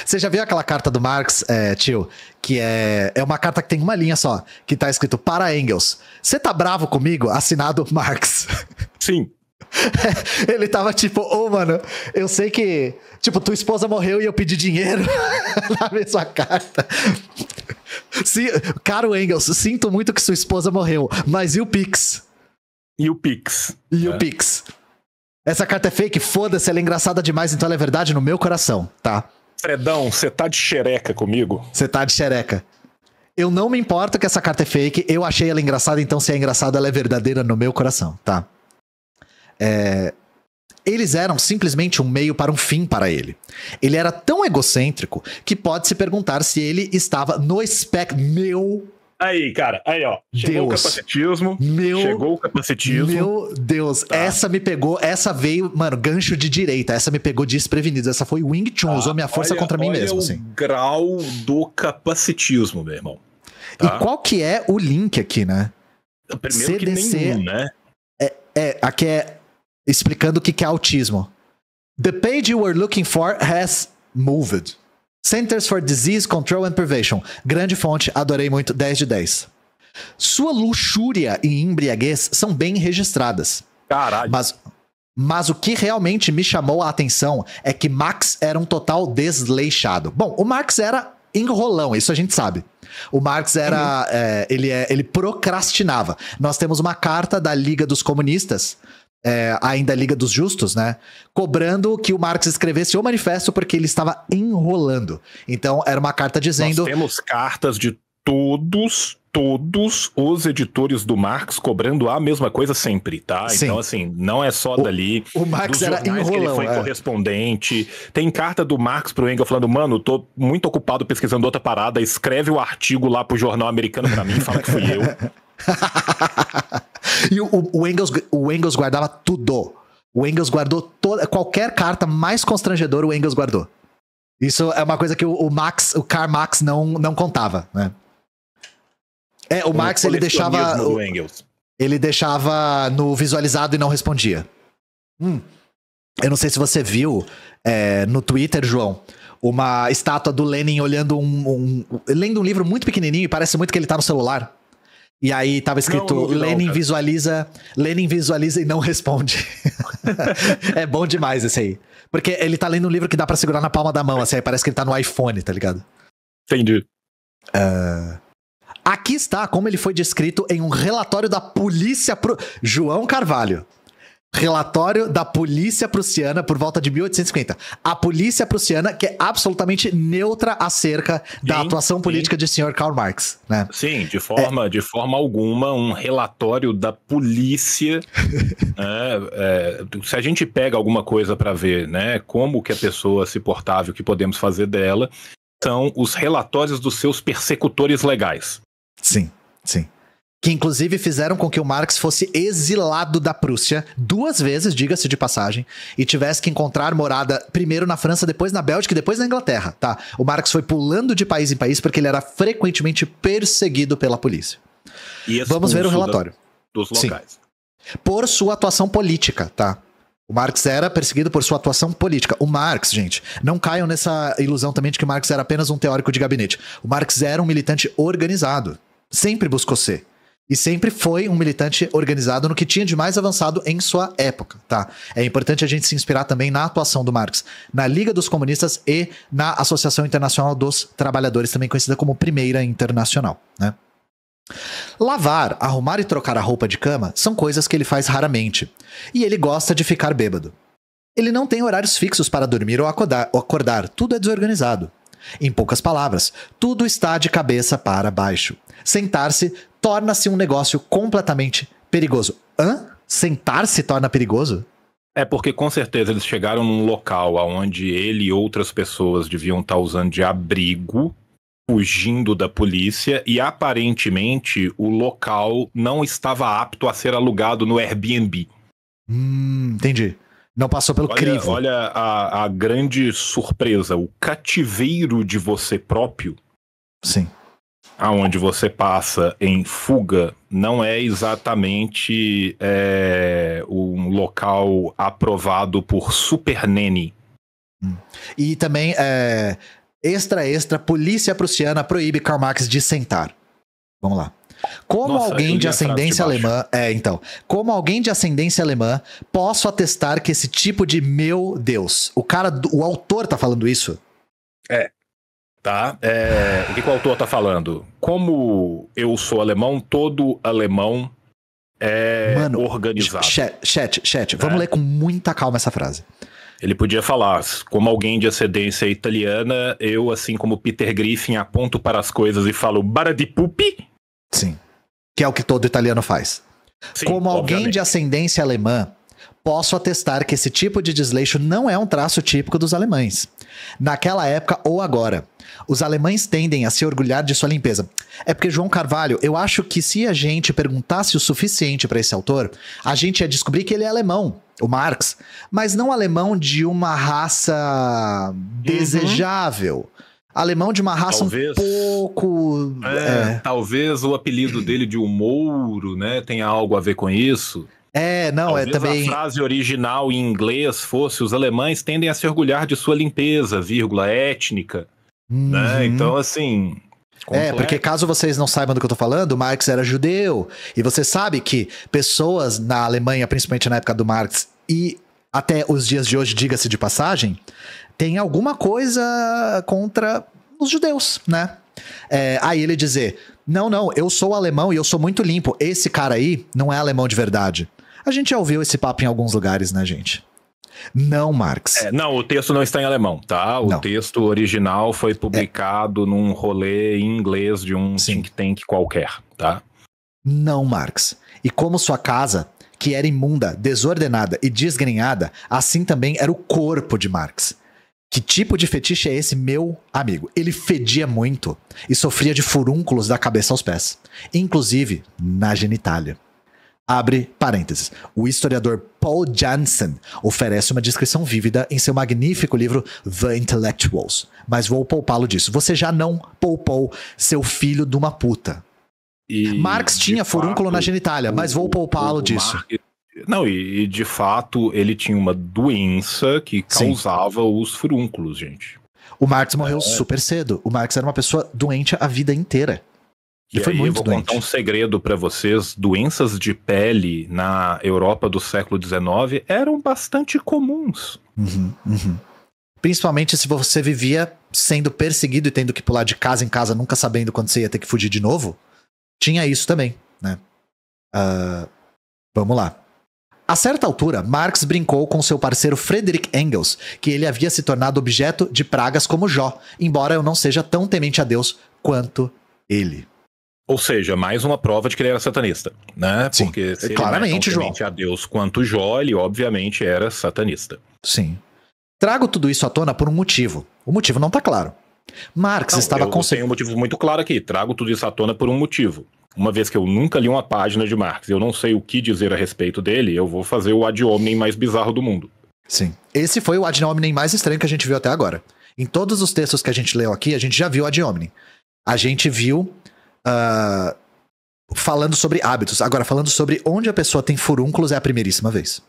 Você já viu aquela carta do Marx, tio? Que é uma carta que tem uma linha só, que tá escrito para Engels. Você tá bravo comigo? Assinado Marx. Sim. Ele tava tipo, mano, eu sei que, tipo, tua esposa morreu e eu pedi dinheiro na mesma carta. Caro Engels, sinto muito que sua esposa morreu, mas e o Pix? E o Pix? O Pix? Essa carta é fake? Foda-se, ela é engraçada demais, então ela é verdade no meu coração, tá? Fredão, você tá de xereca comigo? Você tá de xereca. Eu não me importo que essa carta é fake, eu achei ela engraçada, então se é engraçada, ela é verdadeira no meu coração, tá? Eles eram simplesmente um meio para um fim para ele. Ele era tão egocêntrico que pode se perguntar se ele estava no espectro. Aí, cara, aí, ó. Chegou o capacitismo. Meu Deus, tá. Essa me pegou, essa veio, mano, gancho de direita. Essa me pegou desprevenido. Essa foi Wing Chun, usou minha força contra mim mesmo. Olha o grau do capacitismo, meu irmão. Tá? E qual que é o link aqui, né? Primeiro CDC, que nenhum, né? Aqui é explicando o que é autismo. The page you were looking for has moved. Centers for Disease Control and Prevention. Grande fonte, adorei muito, 10 de 10. Sua luxúria e embriaguez são bem registradas. Caralho. Mas o que realmente me chamou a atenção é que Marx era um total desleixado. Bom, o Marx era enrolão, isso a gente sabe. O Marx era... ele procrastinava. Nós temos uma carta da Liga dos Comunistas, ainda a Liga dos Justos, né? Cobrando que o Marx escrevesse o manifesto porque ele estava enrolando. Então, era uma carta dizendo... Nós temos cartas de todos os editores do Marx cobrando a mesma coisa sempre, tá? Sim. Então, assim, não é só dali. O Marx era enrolão. Que ele foi correspondente. Tem carta do Marx pro Engels falando, mano, tô muito ocupado pesquisando outra parada, escreve o artigo lá pro jornal americano pra mim, fala que fui eu. E o Engels guardava tudo. O Engels guardou qualquer carta mais constrangedora, o Engels guardou. Isso é uma coisa que o Karl Marx não contava, né? O Marx, ele deixava... do Engels. Ele deixava no visualizado e não respondia. Eu não sei se você viu no Twitter, João, uma estátua do Lenin olhando lendo um livro muito pequenininho e parece muito que ele tá no celular. E aí tava escrito Lenin visualiza e não responde. É bom demais esse aí. Porque ele tá lendo um livro que dá pra segurar na palma da mão, assim, aí parece que ele tá no iPhone, tá ligado? Entendi. Aqui está como ele foi descrito em um relatório da polícia... João Carvalho. Relatório da polícia prussiana por volta de 1850. A polícia prussiana que é absolutamente neutra acerca da atuação política de Sr. Karl Marx, né? Sim, de forma alguma, um relatório da polícia. Se a gente pega alguma coisa para ver, né, como que a pessoa se portava e o que podemos fazer dela, são os relatórios dos seus persecutores legais. Sim, sim. Que inclusive fizeram com que o Marx fosse exilado da Prússia 2 vezes, diga-se de passagem, e tivesse que encontrar morada primeiro na França, depois na Bélgica e depois na Inglaterra, tá? O Marx foi pulando de país em país porque ele era frequentemente perseguido pela polícia. Vamos ver o relatório. Dos locais. Sim. Por sua atuação política, tá? O Marx era perseguido por sua atuação política. O Marx, gente, não caiam nessa ilusão também de que o Marx era apenas um teórico de gabinete. O Marx era um militante organizado. Sempre buscou ser. E sempre foi um militante organizado no que tinha de mais avançado em sua época, tá? É importante a gente se inspirar também na atuação do Marx na Liga dos Comunistas e na Associação Internacional dos Trabalhadores, também conhecida como Primeira Internacional, né? Lavar, arrumar e trocar a roupa de cama são coisas que ele faz raramente. E ele gosta de ficar bêbado. Ele não tem horários fixos para dormir ou acordar, tudo é desorganizado. Em poucas palavras, tudo está de cabeça para baixo. Sentar-se torna-se um negócio completamente perigoso. Sentar-se torna perigoso? É porque com certeza eles chegaram num local onde ele e outras pessoas deviam estar usando de abrigo, fugindo da polícia, e aparentemente o local não estava apto a ser alugado no Airbnb. Entendi. Não passou pelo crivo. Olha a grande surpresa, o cativeiro de você próprio. Sim. Aonde você passa em fuga, não é exatamente um local aprovado por Super Nene. E também, extra, polícia prussiana proíbe Karl Marx de sentar. Vamos lá. Como alguém de ascendência alemã... Como alguém de ascendência alemã, posso atestar que esse tipo de... Meu Deus. O autor tá falando isso? Tá? O que o autor tá falando? Como eu sou alemão, todo alemão é organizado. Chat, vamos ler com muita calma essa frase. Ele podia falar, como alguém de ascendência italiana, eu, assim como Peter Griffin, aponto para as coisas e falo bara di pupi? Sim, que é o que todo italiano faz. Sim, como alguém obviamente. de ascendência alemã, posso atestar que esse tipo de desleixo não é um traço típico dos alemães. Naquela época ou agora, os alemães tendem a se orgulhar de sua limpeza. É porque, João Carvalho, eu acho que se a gente perguntasse o suficiente para esse autor, a gente ia descobrir que ele é alemão, o Marx, mas não alemão de uma raça desejável. Alemão de uma raça Talvez. um pouco... Talvez o apelido dele de o Mouro, né, tenha algo a ver com isso. Talvez também... a frase original em inglês fosse: os alemães tendem a se orgulhar de sua limpeza, étnica. Né? Então, assim... porque caso vocês não saibam do que eu tô falando, Marx era judeu. E você sabe que pessoas na Alemanha, principalmente na época do Marx, e até os dias de hoje, diga-se de passagem, tem alguma coisa contra os judeus, né? Aí ele dizer, não, eu sou alemão e eu sou muito limpo. Esse cara aí não é alemão de verdade. A gente já ouviu esse papo em alguns lugares, né, gente? Não, Marx. Não, o texto não está em alemão, tá? O texto original foi publicado num rolê em inglês de um think tank qualquer, tá? Não, Marx. E como sua casa, que era imunda, desordenada e desgrenhada, assim também era o corpo de Marx. Que tipo de fetiche é esse, meu amigo? Ele fedia muito e sofria de furúnculos da cabeça aos pés, inclusive na genitália. Abre parênteses. O historiador Paul Janssen oferece uma descrição vívida em seu magnífico livro The Intellectuals, mas vou poupá-lo disso. Você já não poupou seu filho de uma puta. Marx tinha furúnculo na genitália, mas vou poupá-lo disso. Não, e de fato ele tinha uma doença que causava os furúnculos, gente. O Marx morreu super cedo. O Marx era uma pessoa doente a vida inteira. Ele foi muito doente. Eu vou contar um segredo pra vocês. Doenças de pele na Europa do século XIX eram bastante comuns. Principalmente se você vivia sendo perseguido e tendo que pular de casa em casa, nunca sabendo quando você ia ter que fugir de novo. Tinha isso também, né? Vamos lá. A certa altura, Marx brincou com seu parceiro Friedrich Engels, que ele havia se tornado objeto de pragas como Jó, embora eu não seja tão temente a Deus quanto ele. Ou seja, mais uma prova de que ele era satanista, né? Sim, porque se claramente, ele não é tão temente a Deus quanto Jó, ele obviamente era satanista. Sim. Trago tudo isso à tona por um motivo. O motivo não tá claro. Marx estava Eu tenho um motivo muito claro aqui. Trago tudo isso à tona por um motivo. Uma vez que eu nunca li uma página de Marx, eu não sei o que dizer a respeito dele, eu vou fazer o ad hominem mais bizarro do mundo. Sim. Esse foi o ad hominem mais estranho que a gente viu até agora. Em todos os textos que a gente leu aqui, a gente já viu o ad hominem. A gente viu falando sobre hábitos. Agora, falando sobre onde a pessoa tem furúnculos é a primeiríssima vez.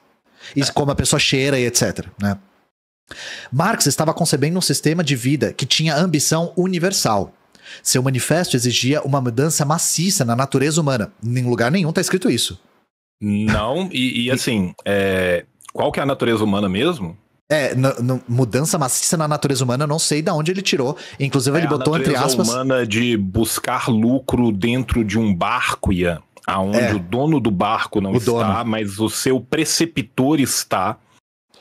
E como a pessoa cheira e etc, né? Marx estava concebendo um sistema de vida que tinha ambição universal. Seu manifesto exigia uma mudança maciça na natureza humana. Em lugar nenhum está escrito isso. Não, assim, qual que é a natureza humana mesmo? Mudança maciça na natureza humana, eu não sei de onde ele tirou. Inclusive ele botou entre aspas... A natureza humana de buscar lucro dentro de um barco, Ian, aonde o dono do barco não está, mas o seu preceptor está.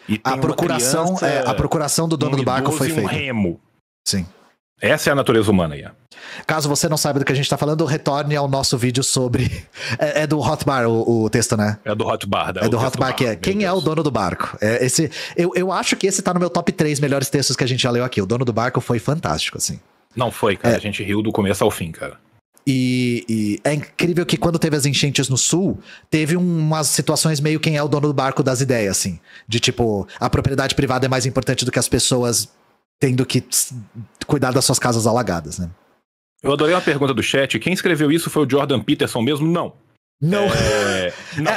E a procuração do dono do barco foi feita. Um remo. Sim. Essa é a natureza humana, Ian. Caso você não saiba do que a gente tá falando, retorne ao nosso vídeo sobre... É do Hotbar o texto, né? É do Hotbar. É do Hotbar, que é quem é o dono do barco. Eu acho que esse tá no meu top 3 melhores textos que a gente já leu aqui. O dono do barco foi fantástico, assim. Não foi, cara. A gente riu do começo ao fim, cara. E é incrível que quando teve as enchentes no sul, teve umas situações meio quem é o dono do barco das ideias, assim. De tipo, a propriedade privada é mais importante do que as pessoas tendo que cuidar das suas casas alagadas, né? Eu adorei uma pergunta do chat. Quem escreveu isso foi o Jordan Peterson mesmo? Não. Não.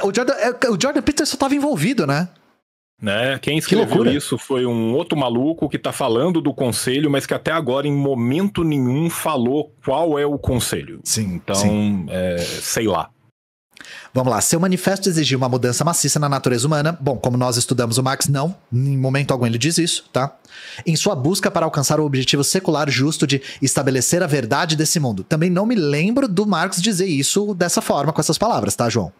O Jordan Peterson estava envolvido, né? Quem escreveu isso foi um outro maluco que tá falando do conselho, mas que até agora em momento nenhum falou qual é o conselho. Sim. Então, sei lá. Vamos lá, seu manifesto exigia uma mudança maciça na natureza humana. Bom, como nós estudamos o Marx, não. Em momento algum ele diz isso, tá? Em sua busca para alcançar o objetivo secular justo de estabelecer a verdade desse mundo. Também não me lembro do Marx dizer isso dessa forma, com essas palavras, tá, João?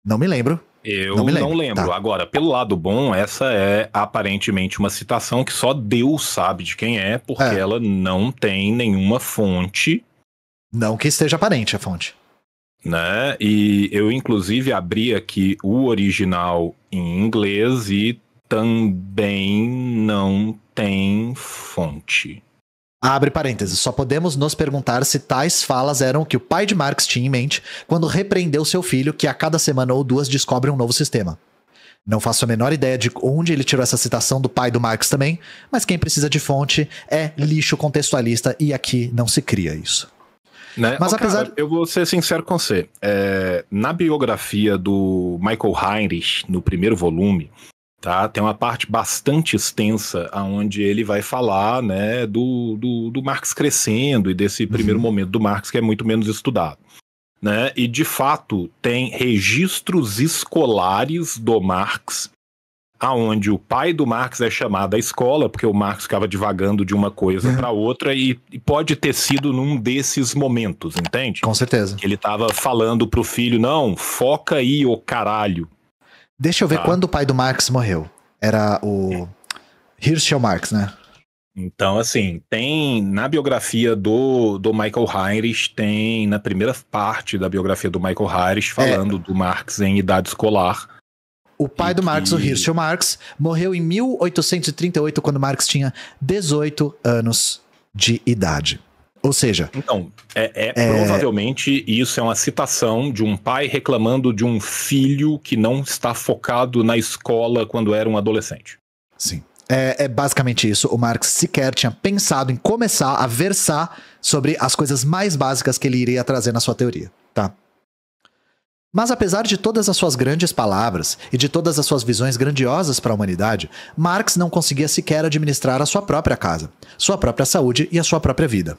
Não me lembro. Eu não lembro. Tá. Agora, pelo lado bom, essa é aparentemente uma citação que só Deus sabe de quem é, porque ela não tem nenhuma fonte. Não que esteja aparente a fonte. Né? E eu, inclusive, abri aqui o original em inglês e também não tem fonte. Abre parênteses, só podemos nos perguntar se tais falas eram o que o pai de Marx tinha em mente quando repreendeu seu filho que a cada semana ou duas descobre um novo sistema. Não faço a menor ideia de onde ele tirou essa citação do pai do Marx também, mas quem precisa de fonte é lixo contextualista e aqui não se cria isso. Né? Mas apesar... eu vou ser sincero com você. Na biografia do Michael Heinrich, no primeiro volume, tá, tem uma parte bastante extensa onde ele vai falar, né, do Marx crescendo e desse primeiro momento do Marx que é muito menos estudado. Né? E, de fato, tem registros escolares do Marx aonde o pai do Marx é chamado à escola, porque o Marx ficava divagando de uma coisa para outra e pode ter sido num desses momentos, entende? Com certeza. Que ele tava falando pro filho, não, foca aí, ô caralho. Deixa eu ver quando o pai do Marx morreu. Era o Herschel Marx, né? Então, assim, tem na biografia do Michael Heinrich, tem na primeira parte da biografia do Michael Heinrich falando do Marx em idade escolar. O pai do Marx, o Herschel Marx, morreu em 1838, quando Marx tinha 18 anos de idade. Ou seja... Então, provavelmente isso é uma citação de um pai reclamando de um filho que não está focado na escola quando era um adolescente. Sim. É basicamente isso. O Marx sequer tinha pensado em começar a versar sobre as coisas mais básicas que ele iria trazer na sua teoria. tá? Mas apesar de todas as suas grandes palavras e de todas as suas visões grandiosas para a humanidade, Marx não conseguia sequer administrar a sua própria casa, sua própria saúde e a sua própria vida.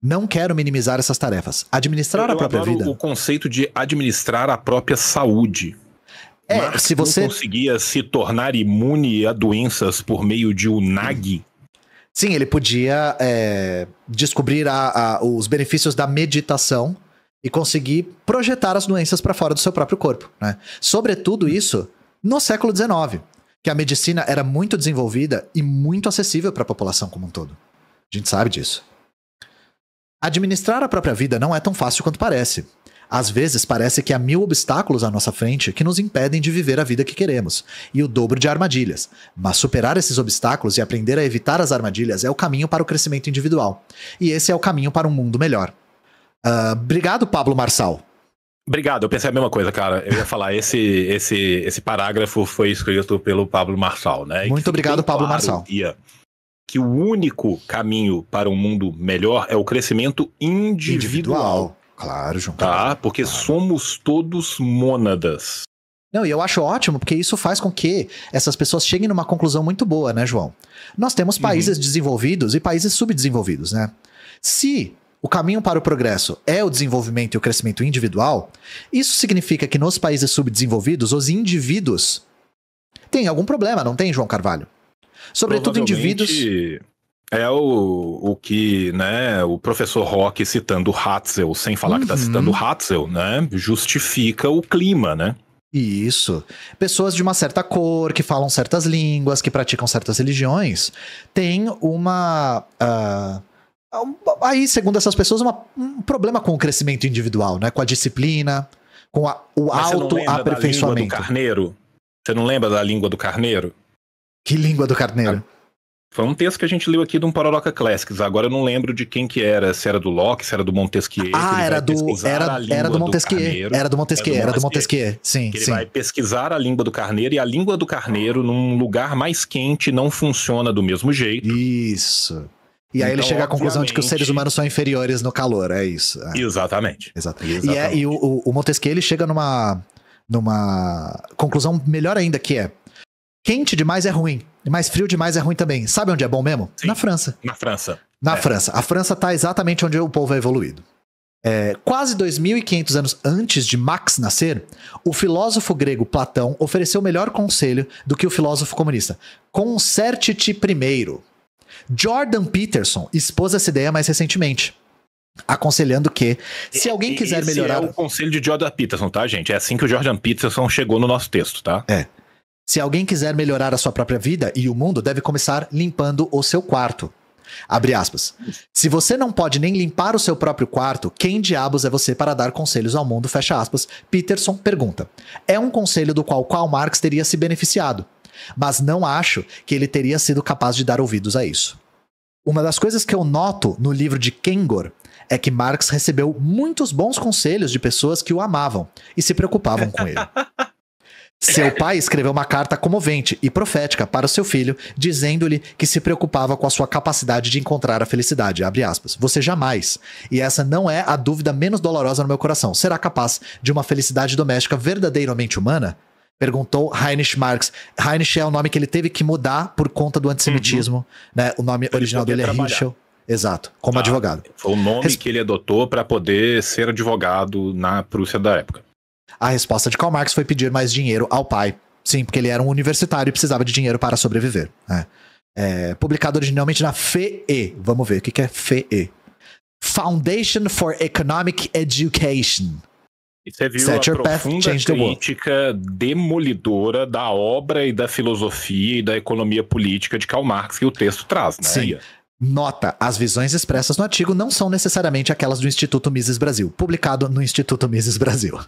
Não quero minimizar essas tarefas. Administrar a própria vida... o conceito de administrar a própria saúde. Marx se você não conseguia se tornar imune a doenças por meio de Unagi. Sim, ele podia descobrir os benefícios da meditação e conseguir projetar as doenças para fora do seu próprio corpo, né? Sobretudo isso no século XIX, que a medicina era muito desenvolvida e muito acessível para a população como um todo. A gente sabe disso. Administrar a própria vida não é tão fácil quanto parece. Às vezes parece que há 1000 obstáculos à nossa frente que nos impedem de viver a vida que queremos, e o dobro de armadilhas. Mas superar esses obstáculos e aprender a evitar as armadilhas é o caminho para o crescimento individual. E esse é o caminho para um mundo melhor. Obrigado, Pablo Marçal. Obrigado, eu pensei a mesma coisa, cara. Eu ia falar, esse parágrafo foi escrito pelo Pablo Marçal, né? Muito obrigado, Pablo Marçal. Que o único caminho para um mundo melhor é o crescimento individual. Claro, João. Tá? Porque somos todos mônadas. Não, e eu acho ótimo, porque isso faz com que essas pessoas cheguem numa conclusão muito boa, né, João? Nós temos países desenvolvidos e países subdesenvolvidos, né? Se o caminho para o progresso é o desenvolvimento e o crescimento individual, isso significa que nos países subdesenvolvidos, os indivíduos têm algum problema, não tem, João Carvalho? Sobretudo indivíduos... É o que, né, o professor Rock citando Hatzel, sem falar que está citando Hatzel, né, justifica o clima, né? Isso. Pessoas de uma certa cor, que falam certas línguas, que praticam certas religiões, têm uma... aí, segundo essas pessoas, um problema com o crescimento individual, né? Com a disciplina, com o autoaperfeiçoamento. Você não lembra da língua do carneiro? Que língua do carneiro? Foi um texto que a gente leu aqui de um Pororoca Classics. Agora eu não lembro de quem que era. Se era do Locke, se era do Montesquieu. Era do Montesquieu. Era do Montesquieu. Sim, ele vai pesquisar a língua do carneiro, e a língua do carneiro, num lugar mais quente, não funciona do mesmo jeito. Isso. E aí ele chega à conclusão de que os seres humanos são inferiores no calor, é isso. Exatamente. E o Montesquieu, ele chega numa conclusão melhor ainda, que é: quente demais é ruim, mas frio demais é ruim também. Sabe onde é bom mesmo? Sim, na França. Na França. A França tá exatamente onde o povo é evoluído. Quase 2.500 anos antes de Marx nascer, o filósofo grego Platão ofereceu melhor conselho do que o filósofo comunista. Conserte-te primeiro. Jordan Peterson expôs essa ideia mais recentemente, aconselhando que, se alguém quiser melhorar... Esse é o conselho de Jordan Peterson, tá, gente? É assim que o Jordan Peterson chegou no nosso texto, tá? Se alguém quiser melhorar a sua própria vida e o mundo, deve começar limpando o seu quarto. Abre aspas. Se você não pode nem limpar o seu próprio quarto, quem diabos é você para dar conselhos ao mundo? Fecha aspas. Peterson pergunta. É um conselho do qual Karl Marx teria se beneficiado, mas não acho que ele teria sido capaz de dar ouvidos a isso. Uma das coisas que eu noto no livro de Kengor é que Marx recebeu muitos bons conselhos de pessoas que o amavam e se preocupavam com ele. Seu pai escreveu uma carta comovente e profética para o seu filho, dizendo-lhe que se preocupava com a sua capacidade de encontrar a felicidade. Abre aspas. Você jamais, e essa não é a dúvida menos dolorosa no meu coração, será capaz de uma felicidade doméstica verdadeiramente humana? Perguntou Heinrich Marx. Heinrich é o nome que ele teve que mudar por conta do antissemitismo, né? O nome original dele é Richel. Exato, como advogado. Foi o nome que ele adotou para poder ser advogado na Prússia da época. A resposta de Karl Marx foi pedir mais dinheiro ao pai. Sim, porque ele era um universitário e precisava de dinheiro para sobreviver. Publicado originalmente na FEE. Vamos ver, o que é FEE? Foundation for Economic Education. E você viu a profunda crítica demolidora da obra e da filosofia e da economia política de Karl Marx que o texto traz, né? Sim. Nota, as visões expressas no artigo não são necessariamente aquelas do Instituto Mises Brasil, publicado no Instituto Mises Brasil.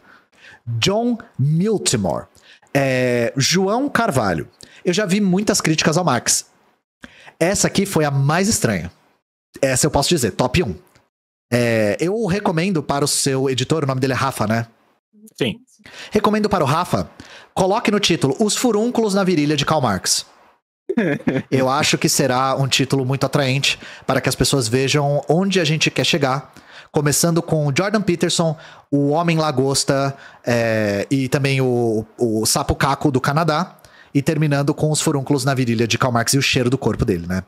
John Miltimore. João Carvalho. Eu já vi muitas críticas ao Marx. Essa aqui foi a mais estranha. Essa eu posso dizer, top 1. Eu recomendo para o seu editor, o nome dele é Rafa, né? Sim. Recomendo para o Rafa, coloque no título Os Furúnculos na Virilha de Karl Marx. Eu acho que será um título muito atraente para que as pessoas vejam onde a gente quer chegar Começando com Jordan Peterson, o Homem-Lagosta e também o Sapo Caco do Canadá. E terminando com os furúnculos na virilha de Karl Marx e o cheiro do corpo dele, né?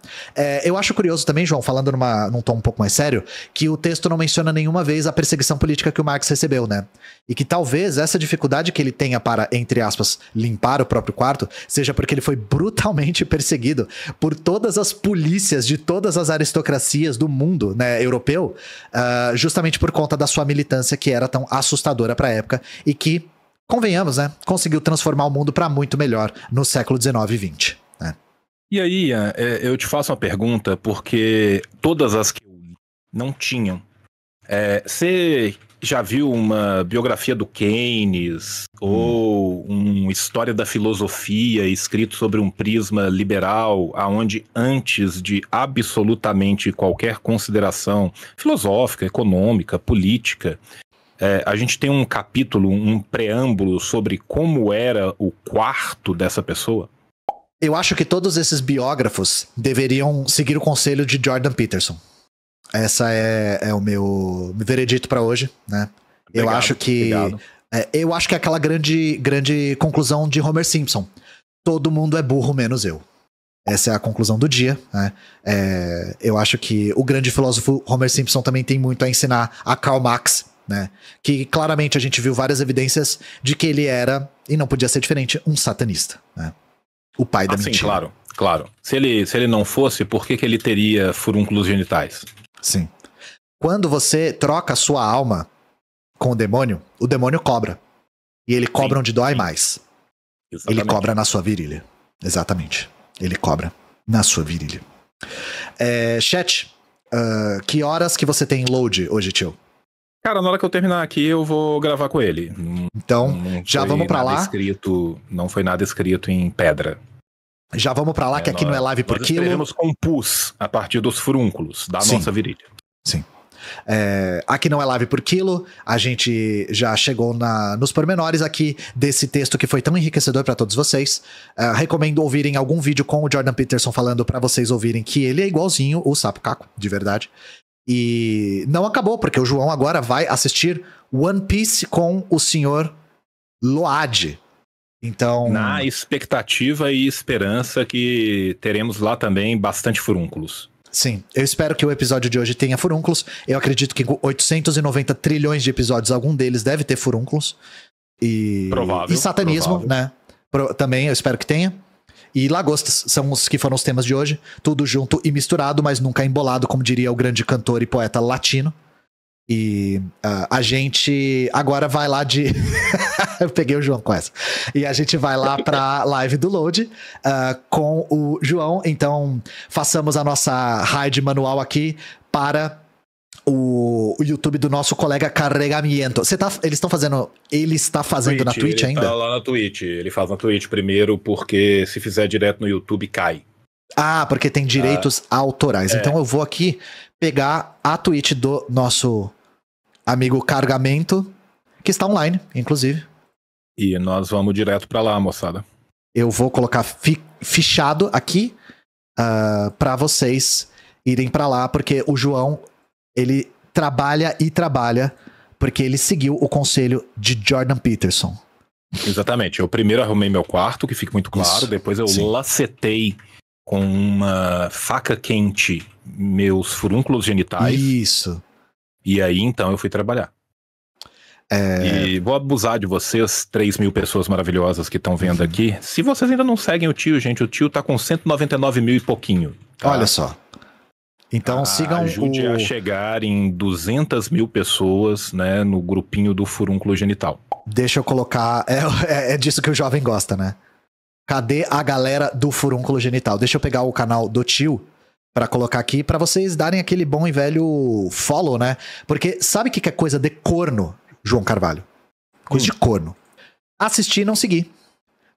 Eu acho curioso também, João, falando num tom um pouco mais sério, que o texto não menciona nenhuma vez a perseguição política que o Marx recebeu, né? E que talvez essa dificuldade que ele tenha para, entre aspas, limpar o próprio quarto, seja porque ele foi brutalmente perseguido por todas as polícias de todas as aristocracias do mundo, né, europeu, justamente por conta da sua militância que era tão assustadora para a época e que, convenhamos, né? Conseguiu transformar o mundo para muito melhor no século XIX e XX. Né? E aí, Ian, eu te faço uma pergunta, porque todas as que eu li não tinham. Você já viu uma biografia do Keynes ou uma história da filosofia escrito sobre um prisma liberal, aonde antes de absolutamente qualquer consideração filosófica, econômica, política, a gente tem um capítulo, um preâmbulo sobre como era o quarto dessa pessoa? Eu acho que todos esses biógrafos deveriam seguir o conselho de Jordan Peterson. Essa é o meu veredito para hoje, né? Eu acho que é aquela grande conclusão de Homer Simpson. Todo mundo é burro menos eu. Essa é a conclusão do dia, né? Eu acho que o grande filósofo Homer Simpson também tem muito a ensinar a Karl Marx, né? Que claramente a gente viu várias evidências de que ele era, e não podia ser diferente, um satanista, né? O pai da mentira. Sim, claro. Se ele não fosse, por que ele teria furúnculos genitais? Sim. Quando você troca a sua alma com o demônio cobra. E ele cobra onde dói mais. Exatamente. Ele cobra na sua virilha. Exatamente. Ele cobra na sua virilha. Chat, que horas que você tem load hoje, tio? Cara, na hora que eu terminar aqui, eu vou gravar com ele. Então, já vamos pra lá. Não foi nada escrito em pedra. Já vamos pra lá, que aqui não é live por quilo. Nós escrevemos com pus a partir dos furúnculos da nossa virilha. Sim. Aqui não é live por quilo, a gente já chegou nos pormenores aqui desse texto que foi tão enriquecedor para todos vocês. Recomendo ouvirem algum vídeo com o Jordan Peterson falando para vocês ouvirem que ele é igualzinho o Sapo Caco, de verdade. E não acabou, porque o João agora vai assistir One Piece com o senhor Load. Então, na expectativa e esperança que teremos lá também bastante furúnculos. Sim, eu espero que o episódio de hoje tenha furúnculos. Eu acredito que com 890 trilhões de episódios, algum deles deve ter furúnculos. Provável. E satanismo, provável, né? Também eu espero que tenha. E lagostas são os que foram os temas de hoje. Tudo junto e misturado, mas nunca embolado, como diria o grande cantor e poeta latino. E a gente agora vai lá de... Eu peguei o João com essa. E a gente vai lá pra live do Load com o João. Então, façamos a nossa raid manual aqui para o YouTube do nosso colega Carregamiento. Ele está fazendo na Twitch ainda? Ele tá lá na Twitch. Ele faz na Twitch primeiro, porque se fizer direto no YouTube, cai. Porque tem direitos autorais. Então eu vou aqui pegar a Twitch do nosso amigo Cargamento, que está online, inclusive. E nós vamos direto pra lá, moçada. Eu vou colocar fichado aqui para vocês irem pra lá, porque o João, ele trabalha porque ele seguiu o conselho de Jordan Peterson. Exatamente. Eu primeiro arrumei meu quarto, que fica muito claro. Isso. Depois eu lacetei com uma faca quente meus furúnculos genitais. Isso. E aí, então, eu fui trabalhar. E vou abusar de vocês, 3.000 pessoas maravilhosas que estão vendo aqui. Se vocês ainda não seguem o tio, gente, o tio tá com 199 mil e pouquinho. Tá? Olha só. Então sigam ajude a chegar em 200 mil pessoas, né, no grupinho do furúnculo genital. Deixa eu colocar... É disso que o jovem gosta, né? Cadê a galera do furúnculo genital? Deixa eu pegar o canal do tio pra colocar aqui, pra vocês darem aquele bom e velho follow, né? Porque sabe o que é coisa de corno, João Carvalho? Coisa de corno. Assistir e não seguir.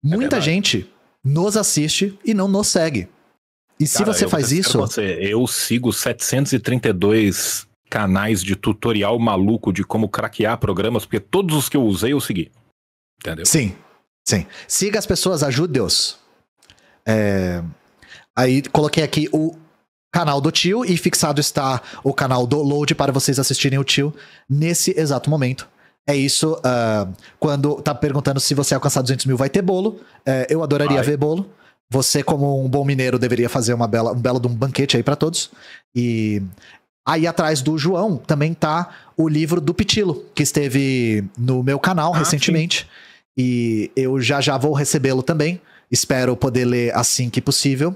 Muita gente nos assiste e não nos segue. E se você faz isso... Eu sigo 732 canais de tutorial maluco de como craquear programas, porque todos os que eu usei eu segui. Entendeu? Sim. Siga as pessoas, ajude-os. Aí coloquei aqui o canal do tio e fixado está o canal do Load para vocês assistirem o tio nesse exato momento. É isso. Quando tá perguntando se você alcançar 200 mil vai ter bolo. Eu adoraria ver bolo. Você, como um bom mineiro, deveria fazer um belo de um banquete aí pra todos. E aí atrás do João também tá o livro do Pitilo, que esteve no meu canal recentemente. Sim. E eu já vou recebê-lo também. Espero poder ler assim que possível.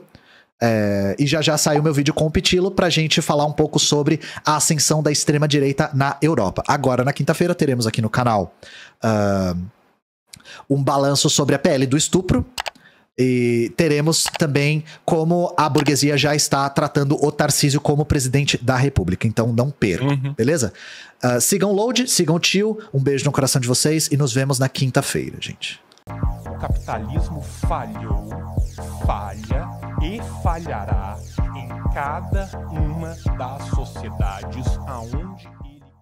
E já saiu meu vídeo com o Pitilo pra gente falar um pouco sobre a ascensão da extrema-direita na Europa. Agora, na quinta-feira, teremos aqui no canal um balanço sobre a PL do estupro. E teremos também como a burguesia já está tratando o Tarcísio como presidente da República. Então não percam, beleza? Sigam o Load, sigam o tio. Um beijo no coração de vocês e nos vemos na quinta-feira, gente. O capitalismo falhou, falha e falhará em cada uma das sociedades aonde